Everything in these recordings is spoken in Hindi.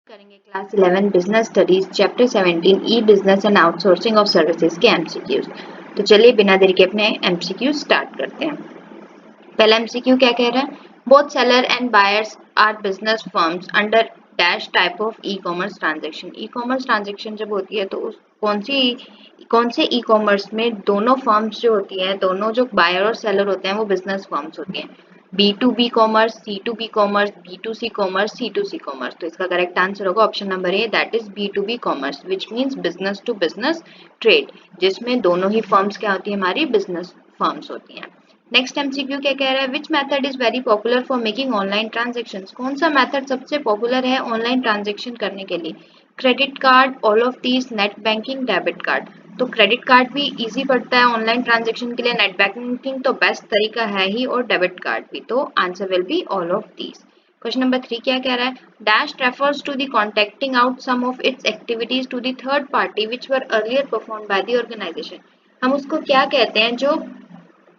करेंगे class 11 business studies chapter 17 E business and outsourcing of services के एमसीक्यूज। तो चलिए बिना देरी के अपने एमसीक्यू स्टार्ट करते हैं। पहला एमसीक्यू क्या कह रहा है? Both seller and buyers are business firms under dash type of e commerce transaction. E commerce transaction जब होती है तो उस कौन से ई कॉमर्स में दोनों फर्म्स जो होती हैं, दोनों जो बायर और सेलर होते हैं वो बिजनेस फर्म्स होती हैं। B2B commerce, C2B commerce, B2C commerce, C2C commerce. तो इसका करेक्ट आंसर होगा option number A, that is B2B commerce, which means business to business trade, जिसमें दोनों ही फर्म्स क्या होती है, हमारी बिजनेस फर्म्स होती हैं। नेक्स्ट एमसीक्यू क्या कह रहा है? Which method is very popular for making online transaction. कौन सा मेथड सबसे पॉपुलर है ऑनलाइन ट्रांजेक्शन करने के लिए? Credit card, all of these, net banking, debit card. तो क्रेडिट कार्ड भी इजी पड़ता है ऑनलाइन ट्रांजेक्शन के लिए, नेट बैंकिंग तो बेस्ट तरीका है ही, और डेबिट कार्ड भी। तो answer will be all of these. Question number 3 क्या कह रहा है? Dash refers to the contracting out some of its activities to the third party which were earlier perform by the organization. हम उसको क्या कहते हैं जो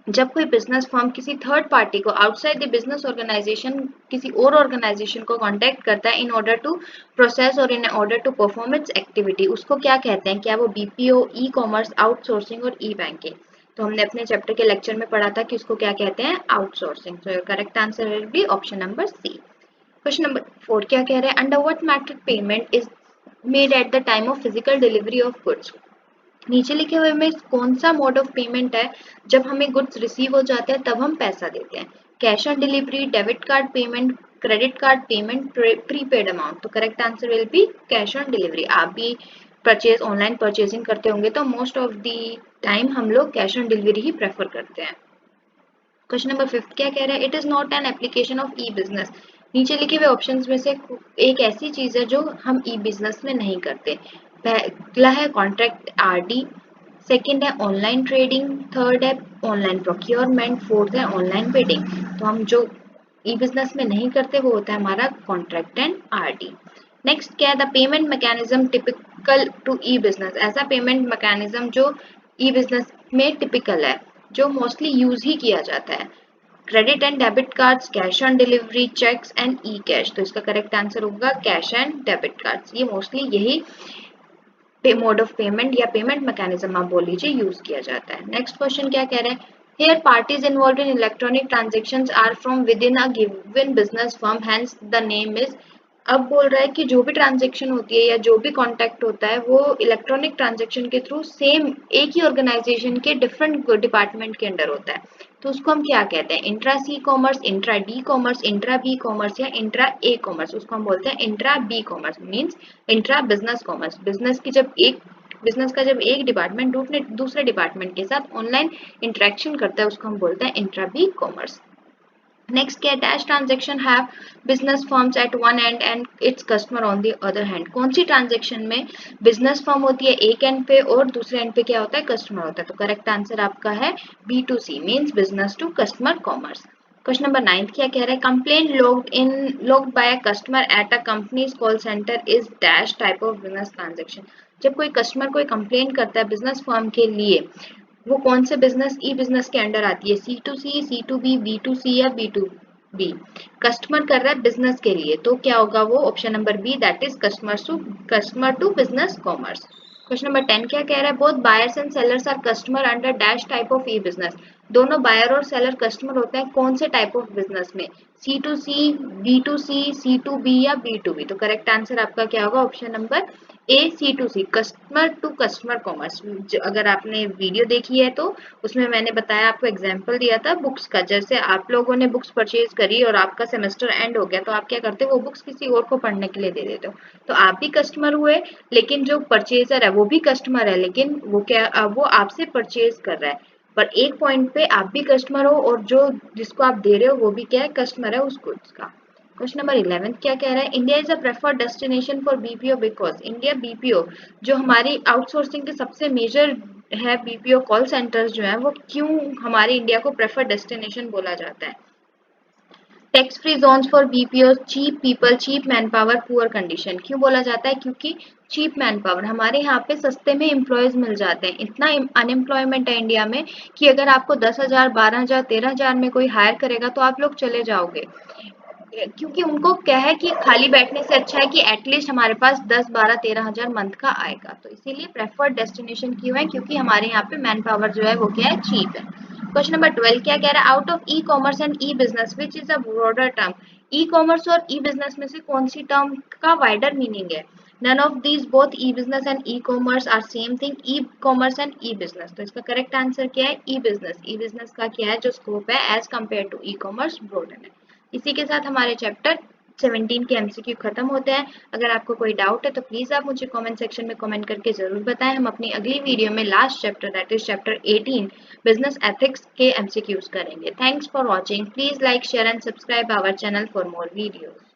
जब कोई बिजनेस फर्म किसी थर्ड पार्टी को आउटसाइड द बिजनेस ऑर्गेनाइजेशन, किसी और ऑर्गेनाइजेशन को कांटेक्ट करता है इन ऑर्डर टू प्रोसेस और in order to perform its activity, उसको क्या कहते हैं? क्या वो बीपीओ, ई कॉमर्स, आउटसोर्सिंग और ई बैंकिंग? तो हमने अपने चैप्टर के लेक्चर में पढ़ा था कि उसको क्या कहते हैं, आउटसोर्सिंग। तो correct answer will be option number C. Question number 4 क्या कह रहे हैं? Under what method payment is made at the time of physical delivery of goods. नीचे लिखे हुए में कौन सा मोड ऑफ पेमेंट है जब हमें गुड्स रिसीव हो जाते हैं तब हम पैसा देते हैं? Cash on delivery, debit card payment, credit card payment, prepaid amount. तो correct answer will be cash on delivery. आप भी ऑनलाइन परचेजिंग करते होंगे तो मोस्ट ऑफ द टाइम हम लोग cash on delivery he prefer करते हैं। क्वेश्चन नंबर 5 क्या कह रहा है? It is not an application of e business. नीचे लिखे हुए ऑप्शंस में से एक ऐसी चीज है जो हम ई बिजनेस में नहीं करते। पहला है कॉन्ट्रैक्ट आरडी, सेकंड है ऑनलाइन ट्रेडिंग, थर्ड है ऑनलाइन प्रोक्योरमेंट, फोर्थ है ऑनलाइन बिडिंग। तो हम जो ई बिजनेस में नहीं करते वो होता है हमारा कॉन्ट्रैक्ट एंड आरडी। नेक्स्ट क्या है? The payment mechanism typical to e business. ऐसा पेमेंट मैकेनिज्म जो ई बिजनेस में टिपिकल है, जो मोस्टली यूज ही किया जाता है। Credit and debit cards, cash on delivery, cheques and e cash. तो इसका करेक्ट आंसर होगा कैश एंड डेबिट कार्ड्स। ये मोस्टली यही मोड ऑफ पेमेंट या पेमेंट मैकेनिज्म आप बोल लीजिए यूज किया जाता है। नेक्स्ट क्वेश्चन क्या कह रहे हैं? Here parties involved in electronic transactions are from within a given business firm, hence the name is। अब बोल रहा है कि जो भी ट्रांजेक्शन होती है या जो भी कॉन्टैक्ट होता है वो इलेक्ट्रॉनिक ट्रांजेक्शन के थ्रू सेम एक ही ऑर्गेनाइजेशन के डिफरेंट डिपार्टमेंट के अंडर होता है। तो उसको हम क्या कहते हैं? Intra C commerce, intra D commerce, intra B commerce या इंट्रा ए कॉमर्स। उसको हम बोलते हैं intra B commerce, means intra business commerce. Business का जब एक डिपार्टमेंट दूसरे डिपार्टमेंट के साथ ऑनलाइन इंटरेक्शन करता है उसको हम बोलते हैं इंट्रा बी कॉमर्स। नेक्स्ट क्या? Dash transaction have business firms at one and and its customer on the other hand. कौन सी ट्रांजेक्शन में बिजनेस फर्म होती है एक एंड पे और दूसरे एंड पे क्या होता है? कस्टमर होता है। तो करेक्ट आंसर आपका है B2C, means business to customer commerce. Question number 9 क्या कह रहा है? Complaint logged by a customer at a company's call centre is dash type of business transaction. जब कोई कस्टमर कोई कंप्लेंट करता है बिजनेस फर्म के लिए, वो कौन से बिजनेस ई बिजनेस के अंडर आती है? C2C, C2B, B2C या B2B? कस्टमर कर रहा है बिजनेस के लिए तो क्या होगा वो? Option number B, that is customer to business commerce. Question number 10 क्या कह रहा है? Both buyers and sellers are customer under dash type of e business. दोनों बायर और सेलर कस्टमर होते हैं कौन से टाइप ऑफ बिजनेस में? C2C, B2C, C2B या B2B? तो करेक्ट आंसर आपका क्या होगा? Option number A, C2C, customer to customer commerce. अगर आपने वीडियो देखी है तो उसमें मैंने बताया, आपको एग्जांपल दिया था बुक्स का। जैसे आप लोगों ने बुक्स परचेज करी और आपका सेमेस्टर एंड हो गया तो आप क्या करते हो? वो बुक्स किसी और को पढ़ने के लिए दे देते हो। तो आप भी कस्टमर हुए, लेकिन जो परचेजर है वो भी कस्टमर है, लेकिन वो आपसे परचेज कर रहा है। पर एक पॉइंट पे आप भी कस्टमर हो और जो जिसको आप दे रहे हो वो भी क्या है? कस्टमर है उस गुड्स का। क्वेश्चन नंबर 11 क्या कह रहा है? India is a preferred destination for BPO because. India BPO जो हमारी आउटसोर्सिंग के सबसे मेजर है, बीपीओ कॉल सेंटर्स जो है वो क्यों हमारे इंडिया को प्रेफर्ड डेस्टिनेशन बोला जाता है? Tax free zones for BPO, cheap people, cheap man power, poor condition. क्यों बोला जाता है? क्योंकि चीप मैन पावर, हमारे यहाँ पे सस्ते में एम्प्लॉयज मिल जाते हैं। इतना अनएम्प्लॉयमेंट है इंडिया में कि अगर आपको 10,000, 12,000, 13,000 में कोई हायर करेगा तो आप लोग चले जाओगे। क्योंकि उनको क्या है कि खाली बैठने से अच्छा है कि एटलीस्ट हमारे पास 10, 12, 13 हजार मंथ का आएगा, तो इसीलिए प्रेफर्ड डेस्टिनेशन क्यों है, क्योंकि हमारे यहाँ पे मैन पावर जो है वो क्या है, चीप है। क्वेश्चन नंबर 12 क्या कह रहा है, out of e commerce and e business which is a broader term. E commerce और ई बिजनेस में से कौन सी टर्म का वाइडर मीनिंग है। None of these both e business and e commerce are same thing, e commerce and e business, तो इसका करेक्ट आंसर क्या है, ई बिजनेस। ई बिजनेस का क्या है जो स्कोप है as compare to e commerce broader है। इसी के साथ हमारे चैप्टर 17 के एमसीक्यू खत्म होते हैं। अगर आपको कोई डाउट है तो प्लीज आप मुझे कमेंट सेक्शन में कमेंट करके जरूर बताएं। हम अपनी अगली वीडियो में last chapter that is chapter 18 business ethics के एमसीक्यूज करेंगे। Thanks for watching. Please like share and subscribe our channel for more videos.